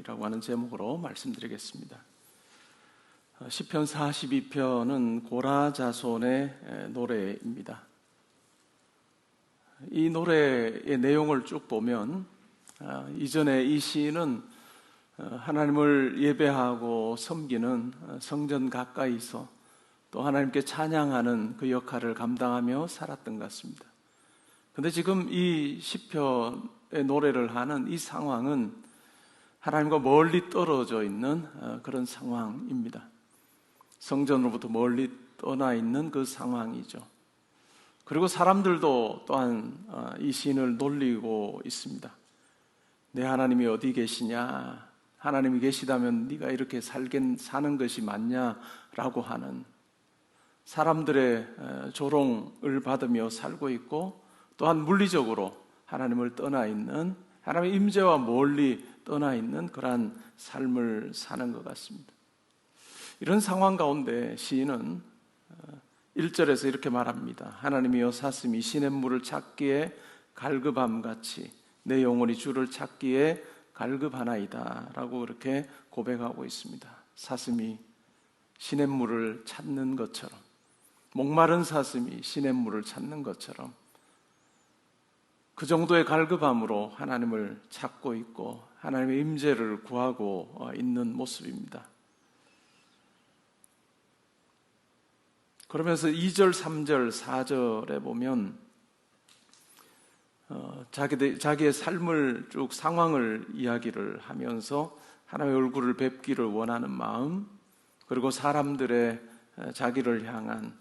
눈물이라고 하는 제목으로 말씀드리겠습니다. 시편 42편은 고라 자손의 노래입니다. 이 노래의 내용을 쭉 보면 이전에 이 시인은 하나님을 예배하고 섬기는 성전 가까이서 또 하나님께 찬양하는 그 역할을 감당하며 살았던 것 같습니다. 그런데 지금 이 시편의 노래를 하는 이 상황은 하나님과 멀리 떨어져 있는 그런 상황입니다. 성전으로부터 멀리 떠나 있는 그 상황이죠. 그리고 사람들도 또한 이 시인을 놀리고 있습니다. 내 하나님이 어디 계시냐? 하나님이 계시다면 네가 이렇게 사는 것이 맞냐라고 하는 사람들의 조롱을 받으며 살고 있고, 또한 물리적으로 하나님을 떠나 있는, 하나님의 임재와 멀리 떠나 있는 그러한 삶을 사는 것 같습니다. 이런 상황 가운데 시인은 1절에서 이렇게 말합니다. 하나님이여 사슴이 시냇물을 찾기에 갈급함같이 내 영혼이 주를 찾기에 갈급하나이다 라고 그렇게 고백하고 있습니다. 사슴이 시냇물을 찾는 것처럼, 목마른 사슴이 시냇물을 찾는 것처럼 그 정도의 갈급함으로 하나님을 찾고 있고 하나님의 임재를 구하고 있는 모습입니다. 그러면서 2절, 3절, 4절에 보면 자기의 삶을 쭉 상황을 이야기를 하면서 하나님의 얼굴을 뵙기를 원하는 마음, 그리고 사람들의 자기를 향한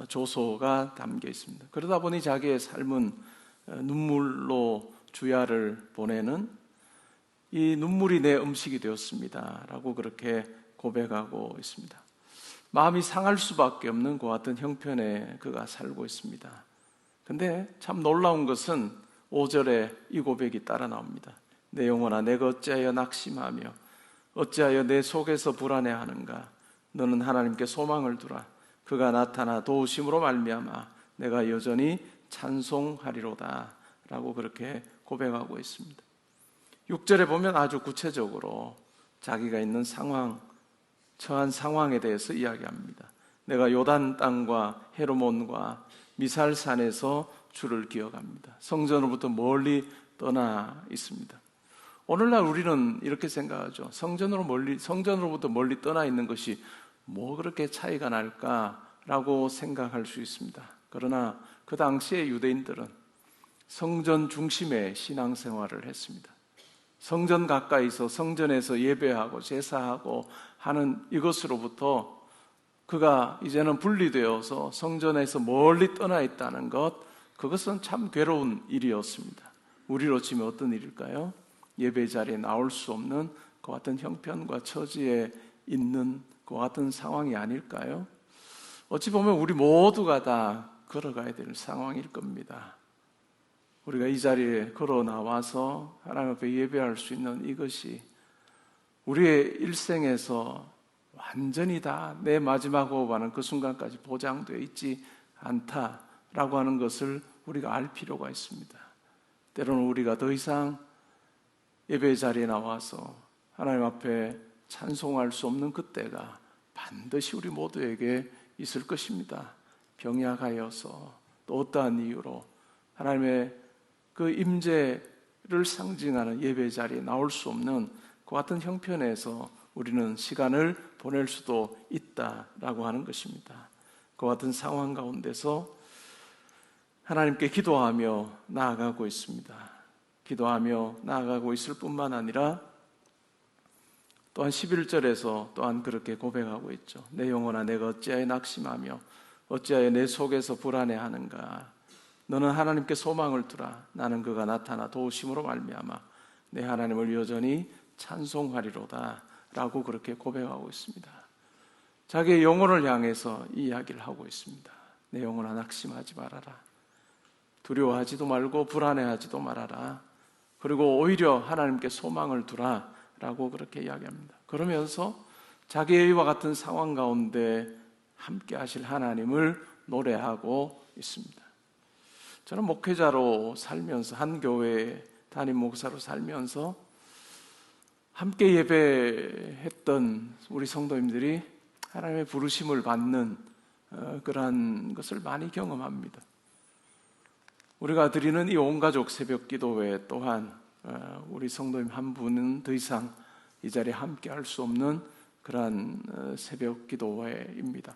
조소가 담겨 있습니다. 그러다 보니 자기의 삶은 눈물로 주야를 보내는, 이 눈물이 내 음식이 되었습니다 라고 그렇게 고백하고 있습니다. 마음이 상할 수밖에 없는 그와 같은 형편에 그가 살고 있습니다. 근데 참 놀라운 것은 5절에 이 고백이 따라 나옵니다. 내 영혼아 내가 어찌하여 낙심하며 어찌하여 내 속에서 불안해하는가? 너는 하나님께 소망을 두라. 그가 나타나 도우심으로 말미암아 내가 여전히 찬송하리로다 라고 그렇게 고백하고 있습니다. 6절에 보면 아주 구체적으로 자기가 있는 상황, 처한 상황에 대해서 이야기합니다. 내가 요단 땅과 헤르몬과 미살산에서 주를 기억합니다. 성전으로부터 멀리 떠나 있습니다. 오늘날 우리는 이렇게 생각하죠. 성전으로부터 멀리 떠나 있는 것이 뭐 그렇게 차이가 날까라고 생각할 수 있습니다. 그러나 그 당시의 유대인들은 성전 중심의 신앙생활을 했습니다. 성전 가까이서 성전에서 예배하고 제사하고 하는 이것으로부터 그가 이제는 분리되어서 성전에서 멀리 떠나 있다는 것, 그것은 참 괴로운 일이었습니다. 우리로 치면 어떤 일일까요? 예배 자리에 나올 수 없는 그 같은 형편과 처지에 있는 그 같은 상황이 아닐까요? 어찌 보면 우리 모두가 다 걸어가야 될 상황일 겁니다. 우리가 이 자리에 걸어 나와서 하나님 앞에 예배할 수 있는 이것이 우리의 일생에서 완전히 다 내 마지막 호흡하는 그 순간까지 보장되어 있지 않다라고 하는 것을 우리가 알 필요가 있습니다. 때로는 우리가 더 이상 예배 자리에 나와서 하나님 앞에 찬송할 수 없는 그때가 반드시 우리 모두에게 있을 것입니다. 병약하여서 또 어떠한 이유로 하나님의 그 임재를 상징하는 예배 자리에 나올 수 없는 그 같은 형편에서 우리는 시간을 보낼 수도 있다라고 하는 것입니다. 그 같은 상황 가운데서 하나님께 기도하며 나아가고 있습니다. 기도하며 나아가고 있을 뿐만 아니라 또한 11절에서 또한 그렇게 고백하고 있죠. 내 영혼아 내가 어찌하여 낙심하며 어찌하여 내 속에서 불안해하는가? 너는 하나님께 소망을 두라. 나는 그가 나타나 도우심으로 말미암아 내 하나님을 여전히 찬송하리로다 라고 그렇게 고백하고 있습니다. 자기의 영혼을 향해서 이 이야기를 하고 있습니다. 내 영혼아 낙심하지 말아라. 두려워하지도 말고 불안해하지도 말아라. 그리고 오히려 하나님께 소망을 두라 라고 그렇게 이야기합니다. 그러면서 자기의 이와 같은 상황 가운데 함께 하실 하나님을 노래하고 있습니다. 저는 목회자로 살면서 한 교회에 담임 목사로 살면서 함께 예배했던 우리 성도님들이 하나님의 부르심을 받는 그러한 것을 많이 경험합니다. 우리가 드리는 이 온가족 새벽 기도 외에 또한 우리 성도님 한 분은 더 이상 이 자리에 함께 할 수 없는 그러한 새벽 기도회입니다.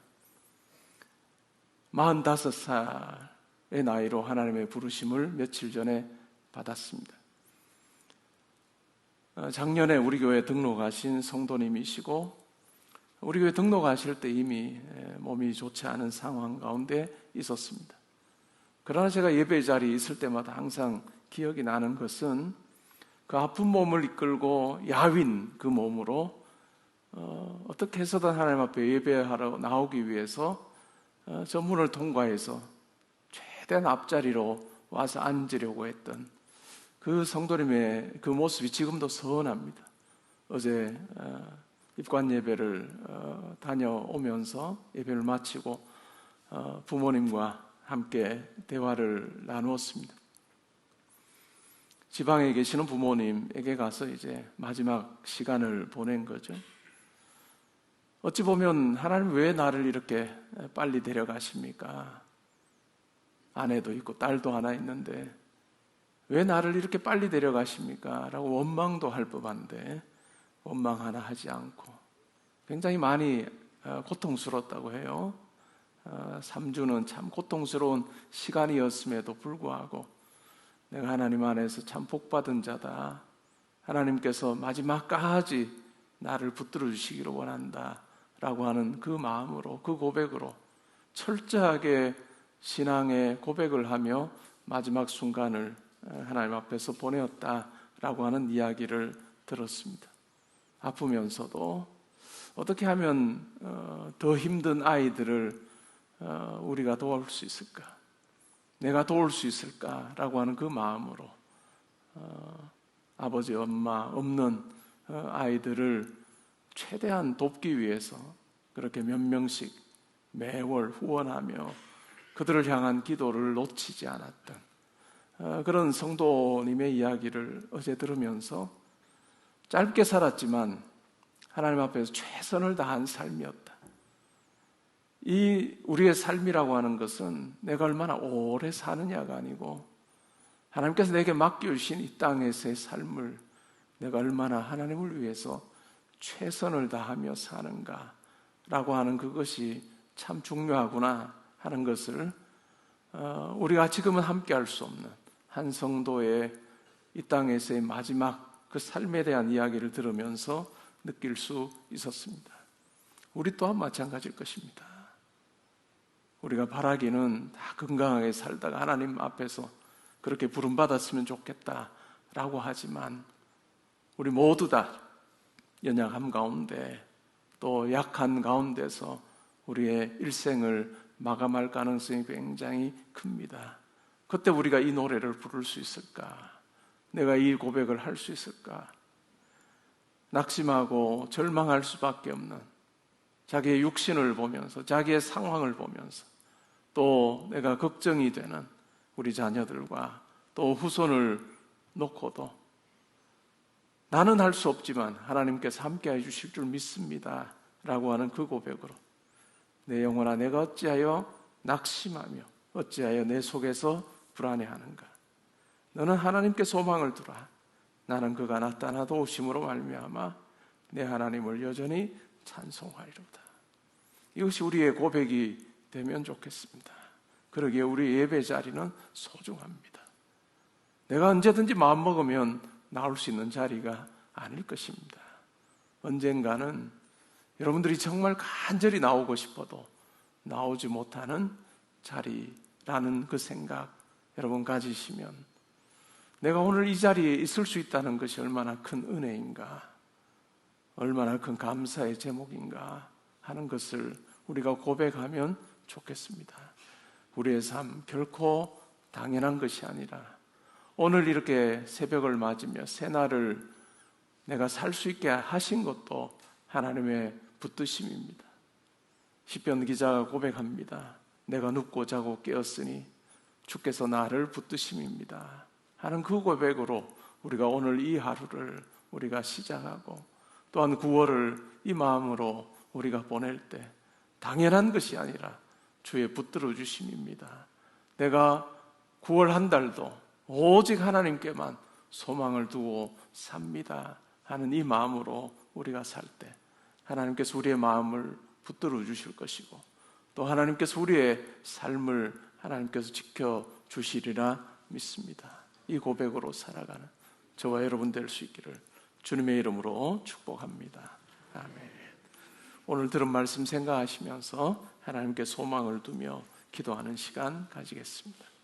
45살의 나이로 하나님의 부르심을 며칠 전에 받았습니다. 작년에 우리 교회에 등록하신 성도님이시고 우리 교회 등록하실 때 이미 몸이 좋지 않은 상황 가운데 있었습니다. 그러나 제가 예배 자리에 있을 때마다 항상 기억이 나는 것은 그 아픈 몸을 이끌고 야윈 그 몸으로 어떻게 해서든 하나님 앞에 예배하러 나오기 위해서 저 문을 통과해서 최대한 앞자리로 와서 앉으려고 했던 그 성도님의 그 모습이 지금도 선합니다. 어제 입관 예배를 다녀오면서 예배를 마치고 부모님과 함께 대화를 나누었습니다. 지방에 계시는 부모님에게 가서 이제 마지막 시간을 보낸 거죠. 어찌 보면 하나님 왜 나를 이렇게 빨리 데려가십니까? 아내도 있고 딸도 하나 있는데 왜 나를 이렇게 빨리 데려가십니까? 라고 원망도 할 법한데 원망 하나 하지 않고 굉장히 많이 고통스러웠다고 해요. 3주는 참 고통스러운 시간이었음에도 불구하고 내가 하나님 안에서 참 복받은 자다. 하나님께서 마지막까지 나를 붙들어 주시기를 원한다. 라고 하는 그 마음으로, 그 고백으로 철저하게 신앙의 고백을 하며 마지막 순간을 하나님 앞에서 보내었다라고 하는 이야기를 들었습니다. 아프면서도 어떻게 하면 더 힘든 아이들을 우리가 도울 수 있을까? 내가 도울 수 있을까라고 하는 그 마음으로 아버지, 엄마 없는 아이들을 최대한 돕기 위해서 그렇게 몇 명씩 매월 후원하며 그들을 향한 기도를 놓치지 않았던 그런 성도님의 이야기를 어제 들으면서 짧게 살았지만 하나님 앞에서 최선을 다한 삶이었다. 이 우리의 삶이라고 하는 것은 내가 얼마나 오래 사느냐가 아니고 하나님께서 내게 맡겨주신 이 땅에서의 삶을 내가 얼마나 하나님을 위해서 최선을 다하며 사는가라고 하는 그것이 참 중요하구나 하는 것을 우리가 지금은 함께 할 수 없는 한 성도의 이 땅에서의 마지막 그 삶에 대한 이야기를 들으면서 느낄 수 있었습니다. 우리 또한 마찬가지일 것입니다. 우리가 바라기는 다 건강하게 살다가 하나님 앞에서 그렇게 부름받았으면 좋겠다라고 하지만 우리 모두 다 연약함 가운데 또 약한 가운데서 우리의 일생을 마감할 가능성이 굉장히 큽니다. 그때 우리가 이 노래를 부를 수 있을까? 내가 이 고백을 할 수 있을까? 낙심하고 절망할 수밖에 없는 자기의 육신을 보면서 자기의 상황을 보면서 또 내가 걱정이 되는 우리 자녀들과 또 후손을 놓고도 나는 할 수 없지만 하나님께서 함께해 주실 줄 믿습니다 라고 하는 그 고백으로 내 영혼아 내가 어찌하여 낙심하며 어찌하여 내 속에서 불안해하는가? 너는 하나님께 소망을 두라. 나는 그가 나타나 도우심으로 말미암아 내 하나님을 여전히 찬송하리로다. 이것이 우리의 고백이 되면 좋겠습니다. 그러기에 우리 예배 자리는 소중합니다. 내가 언제든지 마음먹으면 나올 수 있는 자리가 아닐 것입니다. 언젠가는 여러분들이 정말 간절히 나오고 싶어도 나오지 못하는 자리라는 그 생각 여러분 가지시면 내가 오늘 이 자리에 있을 수 있다는 것이 얼마나 큰 은혜인가, 얼마나 큰 감사의 제목인가 하는 것을 우리가 고백하면 좋겠습니다. 우리의 삶 결코 당연한 것이 아니라 오늘 이렇게 새벽을 맞으며 새날을 내가 살 수 있게 하신 것도 하나님의 붙드심입니다. 시편 기자가 고백합니다. 내가 눕고 자고 깨었으니 주께서 나를 붙드심입니다 하는 그 고백으로 우리가 오늘 이 하루를 우리가 시작하고 또한 9월을 이 마음으로 우리가 보낼 때 당연한 것이 아니라 주의 붙들어 주심입니다. 내가 9월 한 달도 오직 하나님께만 소망을 두고 삽니다 하는 이 마음으로 우리가 살 때 하나님께서 우리의 마음을 붙들어 주실 것이고 또 하나님께서 우리의 삶을 하나님께서 지켜주시리라 믿습니다. 이 고백으로 살아가는 저와 여러분 될 수 있기를 주님의 이름으로 축복합니다. 아멘. 오늘 들은 말씀 생각하시면서 하나님께 소망을 두며 기도하는 시간 가지겠습니다.